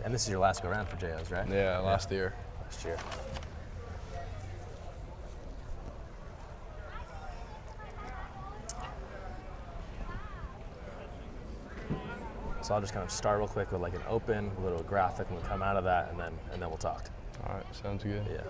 And this is your last go around for JOs, right? Yeah, last year. Last year. So I'll just kind of start real quick with like an open, a little graphic, and we'll come out of that, and then we'll talk. All right, sounds good. Yeah.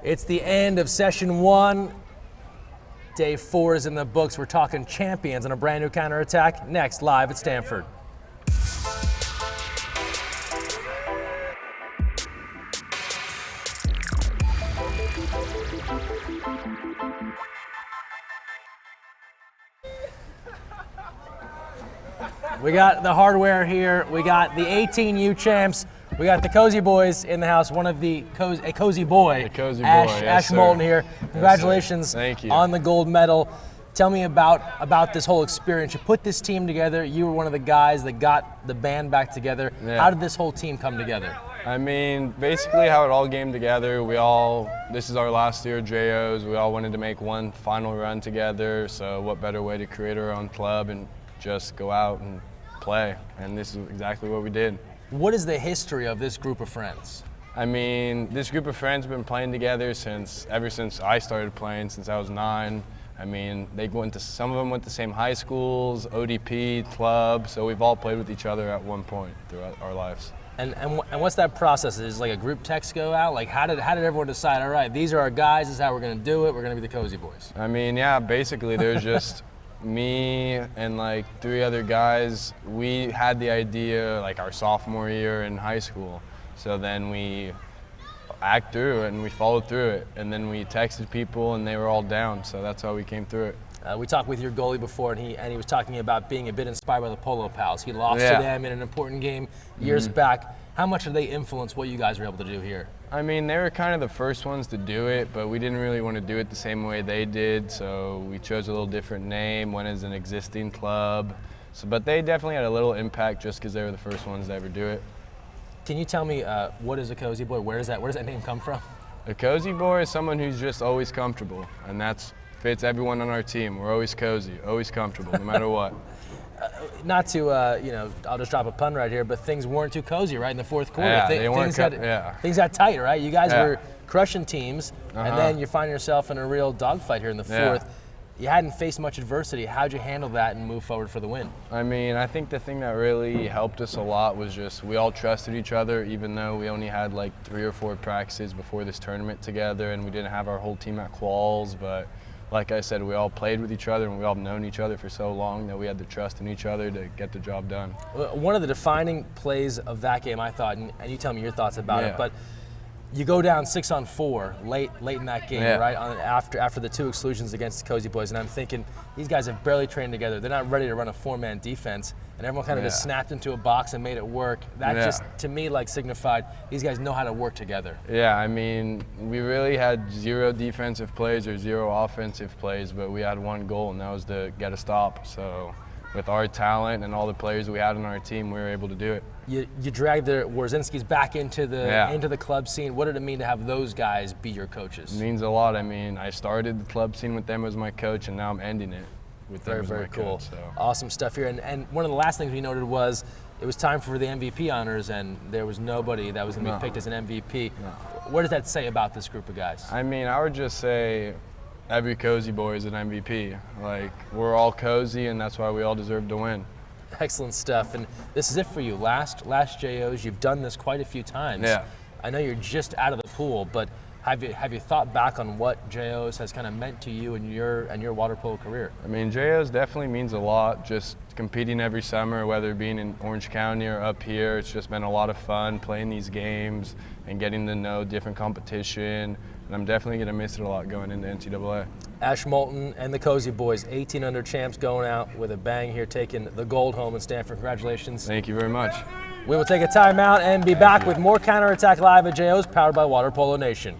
It's the end of session 1. Day 4 is in the books. We're talking champions on a brand new counterattack. Next, live at Stanford. We got the hardware here. We got the 18U champs. We got the Cozy Boys in the house. One of the a Cozy Boy, Ash Moulton here. Congratulations Thank you. on the gold medal. Tell me about this whole experience. You put this team together. You were one of the guys that got the band back together. Yeah. How did this whole team come together? I mean, basically how it all came together, this is our last year of JOs. We all wanted to make one final run together. So what better way to create our own club and just go out and play. And this is exactly what we did. What is the history of this group of friends? I mean, this group of friends have been playing together ever since I started playing, since I was 9. I mean, some of them went to the same high schools, ODP, club, so we've all played with each other at one point throughout our lives. And what's that process? Is like a group text go out? Like how did everyone decide, all right, these are our guys, this is how we're gonna do it, we're gonna be the Cozy Boys? I mean, yeah, basically there's just me and like 3 other guys. We had the idea like our sophomore year in high school. So then we act through it and we followed through it. And then we texted people and they were all down. So that's how we came through it. We talked with your goalie before, and he was talking about being a bit inspired by the Polo Pals. He lost to them in an important game years back. How much did they influence what you guys were able to do here? I mean, they were kind of the first ones to do it, but we didn't really want to do it the same way they did, so we chose a little different name, went as an existing club. But they definitely had a little impact just because they were the first ones to ever do it. Can you tell me what is a Cozy Boy? Where does that name come from? A Cozy Boy is someone who's just always comfortable, and that fits everyone on our team. We're always cozy, always comfortable, no matter what. Not to, I'll just drop a pun right here, but things weren't too cozy, right, in the fourth quarter. Yeah, they weren't. Things got tight, right? You guys were crushing teams, and then you find yourself in a real dogfight here in the fourth. You hadn't faced much adversity. How'd you handle that and move forward for the win? I mean, I think the thing that really helped us a lot was just we all trusted each other, even though we only had like 3 or 4 practices before this tournament together, and we didn't have our whole team at quals, but like I said, we all played with each other and we all known each other for so long that we had the trust in each other to get the job done. One of the defining plays of that game, I thought, and you tell me your thoughts about it, but you go down 6-on-4 late in that game, right? After the 2 exclusions against the Cozy Boys, and I'm thinking these guys have barely trained together. They're not ready to run a 4-man defense, and everyone kind of just snapped into a box and made it work. That just, to me, like signified these guys know how to work together. Yeah, I mean, we really had 0 defensive plays or 0 offensive plays, but we had 1 goal, and that was to get a stop. So with our talent and all the players we had on our team, we were able to do it. You dragged the Warzinskis back into the club scene. What did it mean to have those guys be your coaches? It means a lot. I mean, I started the club scene with them as my coach, and now I'm ending it with them as my coach. So. Awesome stuff here. And one of the last things we noted was it was time for the MVP honors, and there was nobody that was going to be picked as an MVP. No. What does that say about this group of guys? I mean, I would just say every Cozy Boy is an MVP. Like, we're all cozy, and that's why we all deserve to win. Excellent stuff, and this is it for you. Last JOs, you've done this quite a few times. Yeah. I know you're just out of the pool, but Have you thought back on what JOs has kind of meant to you and your water polo career? I mean, JOs definitely means a lot. Just competing every summer, whether being in Orange County or up here, it's just been a lot of fun playing these games and getting to know different competition. And I'm definitely going to miss it a lot going into NCAA. Ash Moulton and the Cozy Boys, 18 under champs, going out with a bang here, taking the gold home in Stanford. Congratulations. Thank you very much. We will take a timeout and be back with more Counterattack Live at JOs, powered by Water Polo Nation.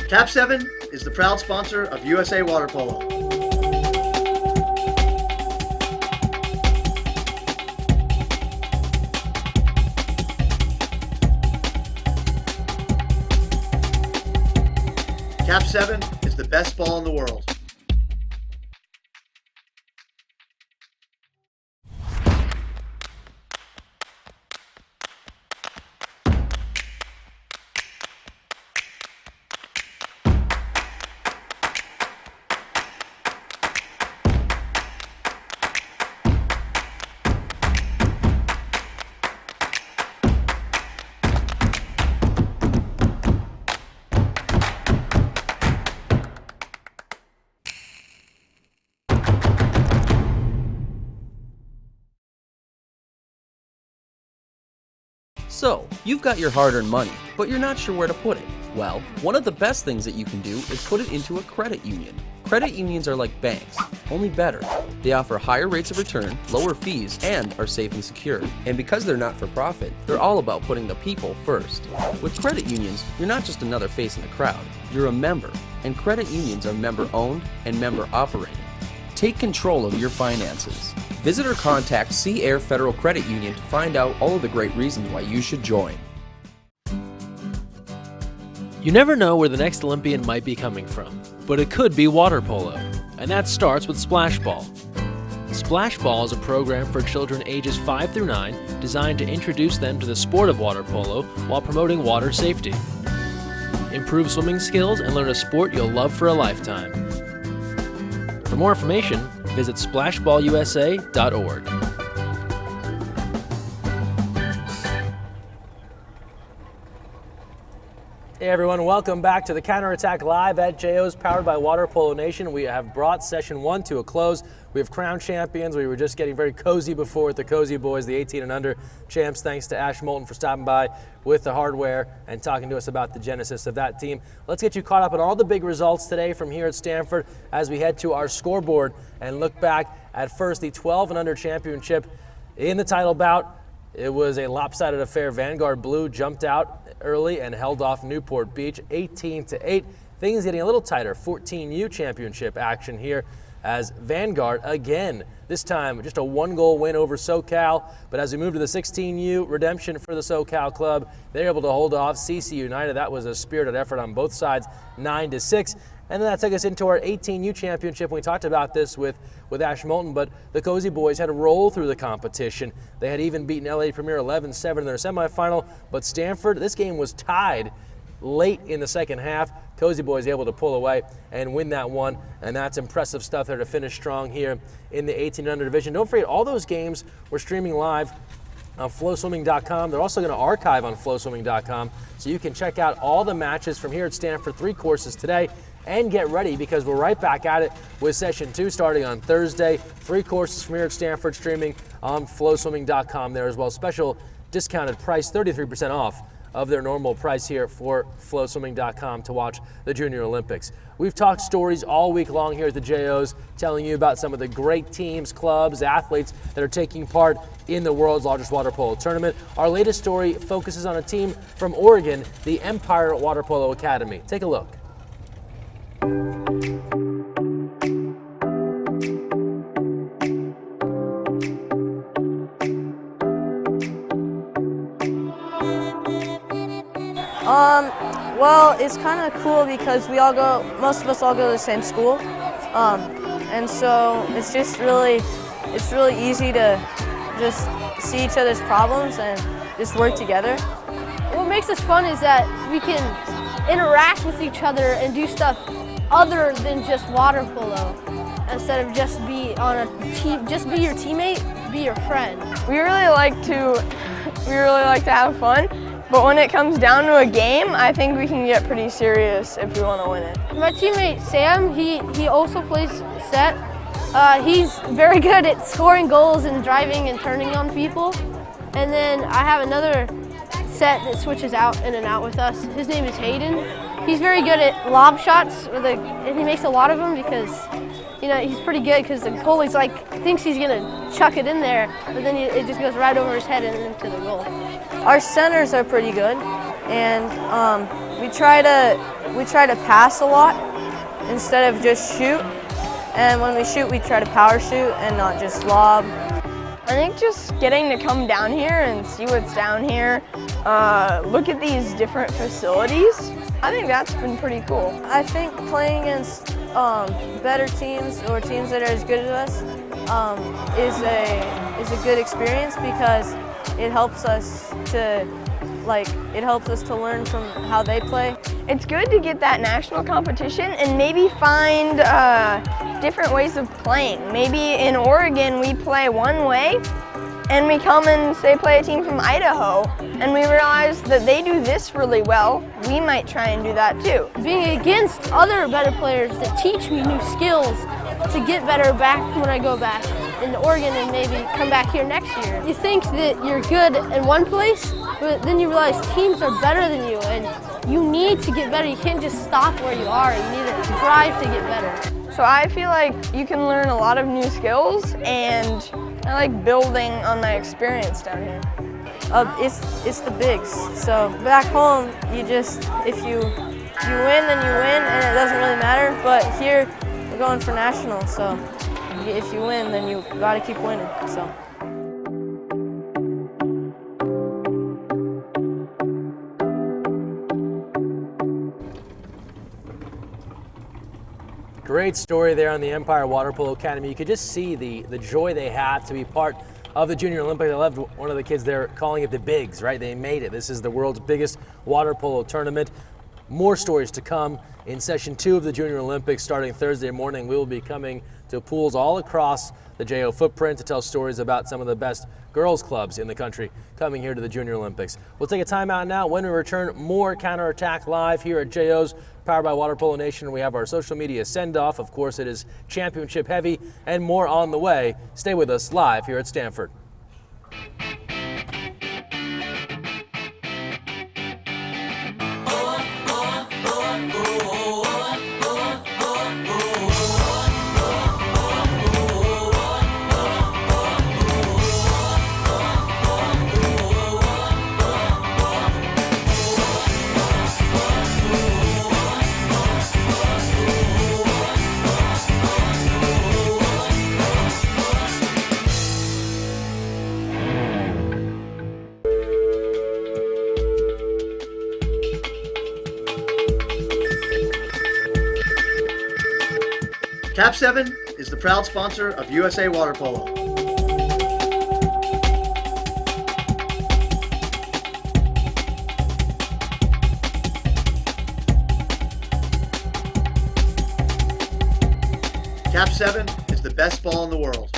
Cap 7 is the proud sponsor of USA Water Polo. Cap 7 is the best ball in the world. So, you've got your hard-earned money, but you're not sure where to put it. Well, one of the best things that you can do is put it into a credit union. Credit unions are like banks, only better. They offer higher rates of return, lower fees, and are safe and secure. And because they're not for profit, they're all about putting the people first. With credit unions, you're not just another face in the crowd, you're a member. And credit unions are member-owned and member-operated. Take control of your finances. Visit or contact Sea Air Federal Credit Union to find out all of the great reasons why you should join. You never know where the next Olympian might be coming from, but it could be water polo, and that starts with Splash Ball. Splash Ball is a program for children ages 5 through 9 designed to introduce them to the sport of water polo while promoting water safety. Improve swimming skills and learn a sport you'll love for a lifetime. For more information, visit splashballusa.org. Hey everyone, welcome back to the Counterattack Live at JOs, powered by Water Polo Nation. We have brought session 1 to a close. We have crowned champions. We were just getting very cozy before with the Cozy Boys, the 18 and under champs. Thanks to Ash Moulton for stopping by with the hardware and talking to us about the genesis of that team. Let's get you caught up on all the big results today from here at Stanford as we head to our scoreboard and look back at first the 12 and under championship in the title bout. It was a lopsided affair. Vanguard Blue jumped out early and held off Newport Beach 18-8. Things getting a little tighter. 14U championship action here as Vanguard again, this time just a 1-goal win over SoCal. But as we move to the 16U redemption for the SoCal club, they're able to hold off CC United. That was a spirited effort on both sides, 9-6. And then that took us into our 18U championship. We talked about this with Ash Moulton, but the Cozy Boys had to roll through the competition. They had even beaten LA Premier 11-7 in their semifinal, but Stanford, this game was tied late in the second half. Cozy Boys able to pull away and win that one, and that's impressive stuff there to finish strong here in the 18 under division. Don't forget, all those games were streaming live on flowswimming.com. They're also going to archive on flowswimming.com, so you can check out all the matches from here at Stanford, 3 courses today. And get ready because we're right back at it with session 2 starting on Thursday. 3 courses from here at Stanford streaming on flowswimming.com there as well. Special discounted price, 33% off of their normal price here for flowswimming.com to watch the Junior Olympics. We've talked stories all week long here at the JOs, telling you about some of the great teams, clubs, athletes that are taking part in the world's largest water polo tournament. Our latest story focuses on a team from Oregon, the Empire Water Polo Academy. Take a look. it's kind of cool because most of us all go to the same school, and so it's really easy to just see each other's problems and just work together. What makes us fun is that we can interact with each other and do stuff other than just water polo, instead of just be on a team, just be your teammate, be your friend. We really like to have fun, but when it comes down to a game, I think we can get pretty serious if we want to win it. My teammate Sam, he also plays set. He's very good at scoring goals and driving and turning on people. And then I have another set that switches out in and out with us. His name is Hayden. He's very good at lob shots, and he makes a lot of them because, you know, he's pretty good because the goalie's thinks he's gonna chuck it in there, but then it just goes right over his head and into the goal. Our centers are pretty good, and we try to pass a lot instead of just shoot. And when we shoot, we try to power shoot and not just lob. I think just getting to come down here and see what's down here, look at these different facilities, I think that's been pretty cool. I think playing against better teams or teams that are as good as us is a good experience because it helps us to learn from how they play. It's good to get that national competition and maybe find different ways of playing. Maybe in Oregon we play one way and we come and say play a team from Idaho and we realize that they do this really well. We might try and do that too. Being against other better players that teach me new skills to get better back when I go back in Oregon and maybe come back here next year. You think that you're good in one place, but then you realize teams are better than you and you need to get better. You can't just stop where you are. You need to drive to get better. So I feel like you can learn a lot of new skills, and I like building on my experience down here. It's the bigs. So back home, if you win, then you win, and it doesn't really matter. But here, we're going for national, so if you win, then you got to keep winning. So. Great story there on the Empire Water Polo Academy. You could just see the joy they have to be part of the Junior Olympics. I loved one of the kids there calling it the bigs, right? They made it. This is the world's biggest water polo tournament. More stories to come in session 2 of the Junior Olympics starting Thursday morning. We will be coming to pools all across the JO footprint to tell stories about some of the best girls clubs in the country coming here to the Junior Olympics. We'll take a timeout now. When we return, more Counterattack live here at JO's, powered by Water Polo Nation. We have our social media send-off. Of course, it is championship heavy and more on the way. Stay with us live here at Stanford. Cap 7 is the proud sponsor of USA Water Polo. Cap 7 is the best ball in the world.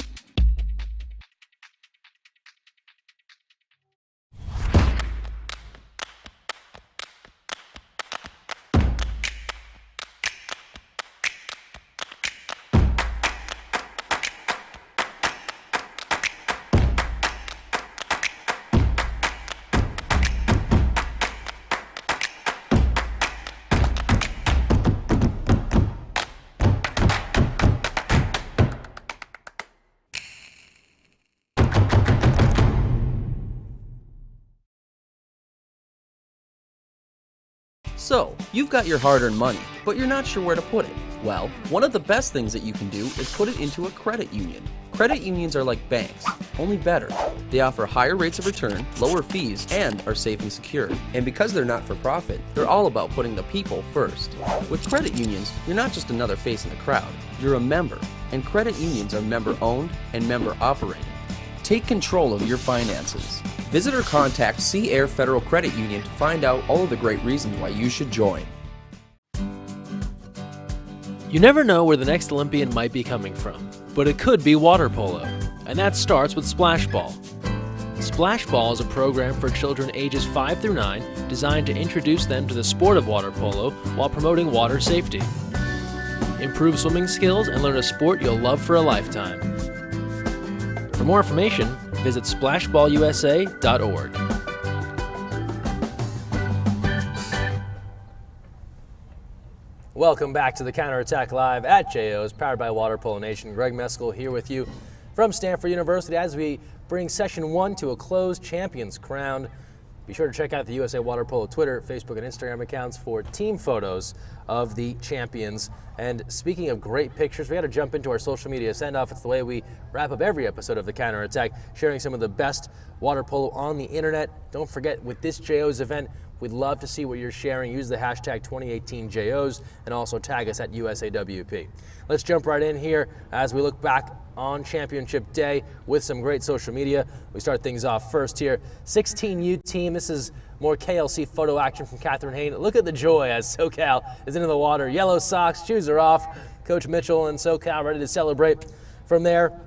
So, you've got your hard-earned money, but you're not sure where to put it. Well, one of the best things that you can do is put it into a credit union. Credit unions are like banks, only better. They offer higher rates of return, lower fees, and are safe and secure. And because they're not for profit, they're all about putting the people first. With credit unions, you're not just another face in the crowd, you're a member. And credit unions are member-owned and member-operated. Take control of your finances. Visit or contact Sea Air Federal Credit Union to find out all of the great reasons why you should join. You never know where the next Olympian might be coming from, but it could be water polo, and that starts with Splash Ball. Splash Ball is a program for children ages 5 through 9 designed to introduce them to the sport of water polo while promoting water safety. Improve swimming skills and learn a sport you'll love for a lifetime. For more information, visit splashballusa.org. Welcome back to the Counterattack Live at JO's, powered by Water Polo Nation. Greg Meskel here with you from Stanford University as we bring Session 1 to a close, champions crowned. Be sure to check out the USA Water Polo Twitter, Facebook, and Instagram accounts for team photos of the champions. And speaking of great pictures, we got to jump into our social media send-off. It's the way we wrap up every episode of the Counterattack, sharing some of the best water polo on the internet. Don't forget, with this JO's event, we'd love to see what you're sharing. Use the hashtag 2018JOs and also tag us at USAWP. Let's jump right in here as we look back on Championship Day with some great social media. We start things off first here. 16U team. This is more KLC photo action from Catherine Hain. Look at the joy as SoCal is into the water. Yellow socks, shoes are off. Coach Mitchell and SoCal ready to celebrate. From there,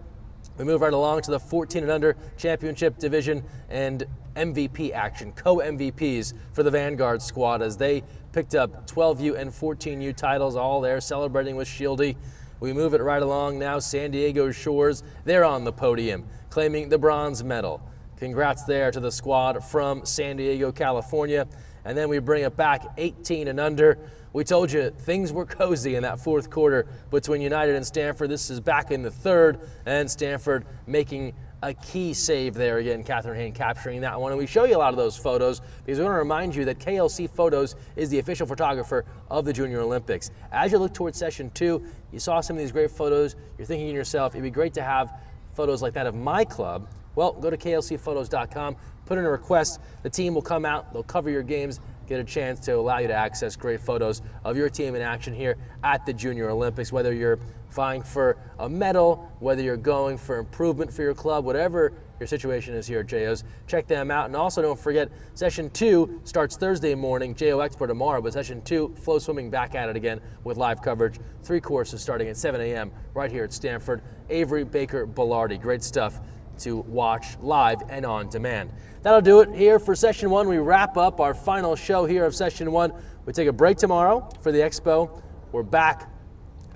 we move right along to the 14 and under championship division and MVP action, co-MVPs for the Vanguard squad as they picked up 12U and 14U titles, all there celebrating with Shieldy. We move it right along now. San Diego Shores, they're on the podium, claiming the bronze medal. Congrats there to the squad from San Diego, California. And then we bring it back 18 and under. We told you things were cozy in that fourth quarter between United and Stanford. This is back in the third, and Stanford making a key save there again. Catherine Hain capturing that one. And we show you a lot of those photos because we want to remind you that KLC Photos is the official photographer of the Junior Olympics. As you look towards Session 2, you saw some of these great photos. You're thinking to yourself, it'd be great to have photos like that of my club. Well, go to klcphotos.com, put in a request. The team will come out, they'll cover your games, get a chance to allow you to access great photos of your team in action here at the Junior Olympics, whether you're vying for a medal, whether you're going for improvement for your club, whatever your situation is here at JO's, check them out. And also don't forget, Session 2 starts Thursday morning, JO Expo tomorrow, but Session 2, flow swimming back at it again with live coverage. 3 courses starting at 7 a.m. right here at Stanford. Avery, Baker, Bellardi, great stuff to watch live and on demand. That'll do it here for Session 1. We wrap up our final show here of Session 1. We take a break tomorrow for the Expo. We're back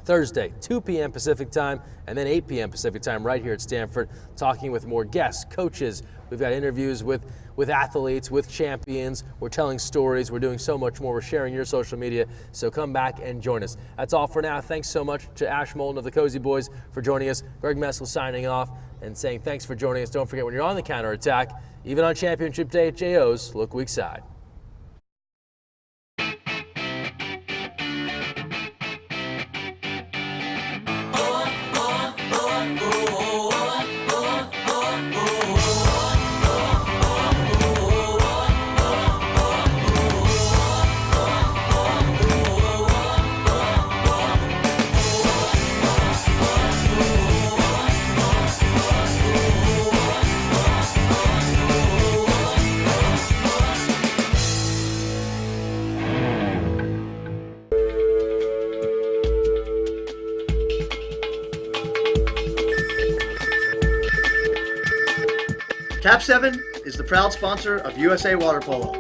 Thursday, 2 p.m. Pacific time, and then 8 p.m. Pacific time right here at Stanford, talking with more guests, coaches. We've got interviews with athletes, with champions. We're telling stories. We're doing so much more. We're sharing your social media, so come back and join us. That's all for now. Thanks so much to Ash Moulton of the Cozy Boys for joining us. Greg Meskel signing off and saying thanks for joining us. Don't forget, when you're on the counterattack, even on Championship Day at JO's, look weak side. Cap 7 is the proud sponsor of USA Water Polo.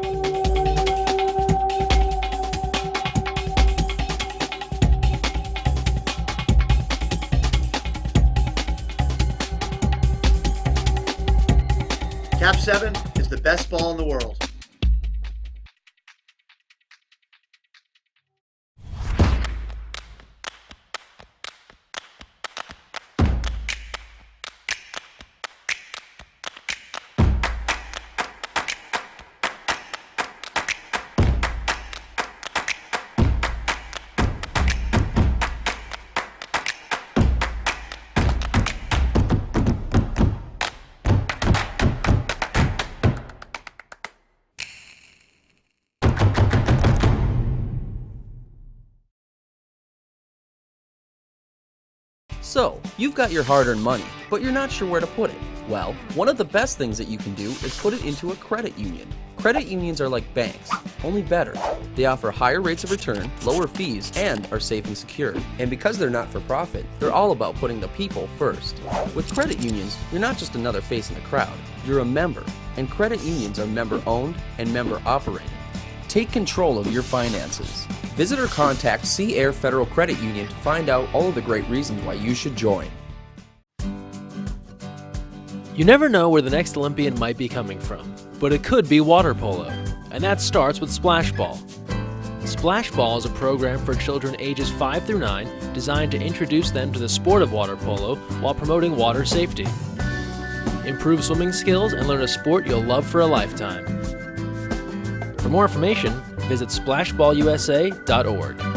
Cap 7 is the best ball in the world. So, you've got your hard-earned money, but you're not sure where to put it. Well, one of the best things that you can do is put it into a credit union. Credit unions are like banks, only better. They offer higher rates of return, lower fees, and are safe and secure. And because they're not for profit, they're all about putting the people first. With credit unions, you're not just another face in the crowd, you're a member. And credit unions are member-owned and member-operated. Take control of your finances. Visit or contact Sea Air Federal Credit Union to find out all of the great reasons why you should join. You never know where the next Olympian might be coming from, but it could be water polo, and that starts with Splash Ball. Splash Ball is a program for children ages 5 through 9 designed to introduce them to the sport of water polo while promoting water safety. Improve swimming skills and learn a sport you'll love for a lifetime. For more information, visit splashballusa.org.